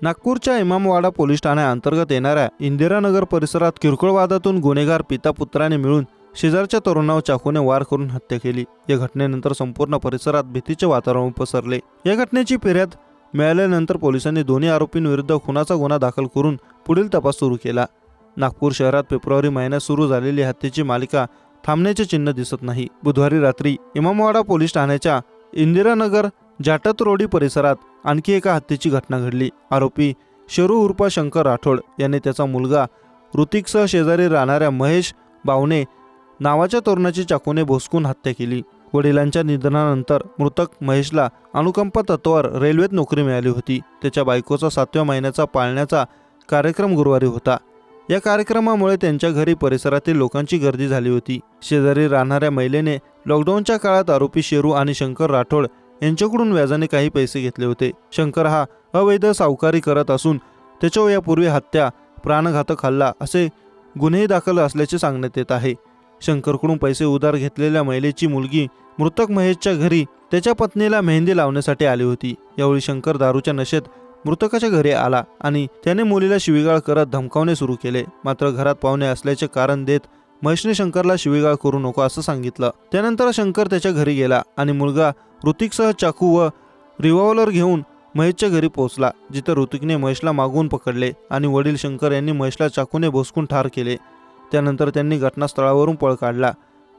नागपूरच्या इमामवाडा पोलीस ठाण्याअंतर्गत येणाऱ्या इंदिरानगर परिसरात किरकोळ वादातून गुन्हेगार पिता पुत्राने मिळून शेजारच्या तरुणावर चाकूने वार करून हत्या केली। या घटनेनंतर संपूर्ण परिसरात भीतीचे वातावरण पसरले। या घटनेची फिर्याद मिळाल्यानंतर पोलिसांनी दोन्ही आरोपींविरुद्ध खुनाचा गुन्हा दाखल करून पुढील तपास सुरू केला। नागपूर शहरात फेब्रुवारी महिन्यात सुरू झालेली हत्येची मालिका थांबण्याचे चिन्ह दिसत नाही। बुधवारी रात्री इमामवाडा पोलीस ठाण्याच्या इंदिरानगर जाटत रोडी परिसरात आणखी एका हत्येची घटना घडली। आरोपी शेरू उर्फ शंकर राठोड याने त्याचा मुलगा ऋतिकसह शेजारी राहणाऱ्या महेश बावणे नावाच्या तरुणाची चाकूने भोसकून हत्या केली। वडिलांच्या निधनानंतर मृतक महेशला अनुकंपा तत्वावर रेल्वेत नोकरी मिळाली होती। त्याच्या बायकोचा 7व्या महिन्याचा पाळण्याचा कार्यक्रम गुरुवारी होता। या कार्यक्रमामुळे त्यांच्या घरी परिसरातील लोकांची गर्दी झाली होती। शेजारी राहणाऱ्या महिलेने लॉकडाऊनच्या काळात आरोपी शेरू आणि शंकर राठोड यांच्याकडून व्याजाने काही पैसे घेतले होते। शंकर हा अवैध सावकारी करत असून त्याच्यावर यापूर्वी हत्या, प्राणघातक हल्ला असे गुन्हे दाखल असल्याचे सांगण्यात येत आहे। शंकरकडून पैसे उधार घेतलेल्या महिलेची मुलगी मृतक महेशच्या घरी त्याच्या पत्नीला मेहंदी लावण्यासाठी आली होती। यावेळी शंकर दारूच्या नशेत मृतकाच्या घरी आला आणि त्याने मुलीला शिवीगाळ करत धमकावणे सुरू केले। मात्र घरात पाहुणे असल्याचे कारण देत महेशने शंकरला शिवीगाळ करू नको असं सांगितलं। त्यानंतर शंकर त्याच्या घरी गेला आणि मुलगा ऋतिकसह चाकू व रिव्हॉल्वर घेऊन महेशच्या घरी पोहोचला, जिथे ऋतिकने महेशला मागून पकडले आणि वडील शंकर यांनी महेशला चाकूने भोसकून ठार केले। त्यानंतर त्यांनी घटनास्थळावरून पळ काढला।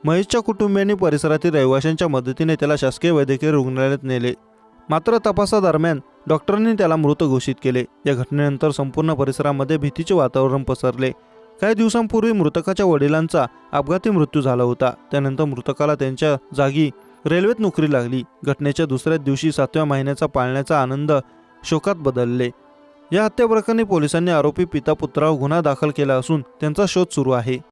महेशच्या कुटुंबियांनी परिसरातील रहिवाशांच्या मदतीने त्याला शासकीय वैद्यकीय रुग्णालयात नेले, मात्र तपासादरम्यान डॉक्टरांनी त्याला मृत घोषित केले। या घटनेनंतर संपूर्ण परिसरामध्ये भीतीचे वातावरण पसरले। काही दिवसांपूर्वी मृतकाच्या वडिलांचा अपघाती मृत्यू झाला होता। त्यानंतर मृतकाला त्यांच्या जागी रेल्वेत नोकरी लागली। घटनेच्या दुसऱ्याच दिवशी 7व्या महिन्याचा पाळण्याचा आनंद शोकात बदलले। या हत्या प्रकरणी पोलिसांनी आरोपी पिता पुत्रावर गुन्हा दाखल केला असून त्यांचा शोध सुरू आहे।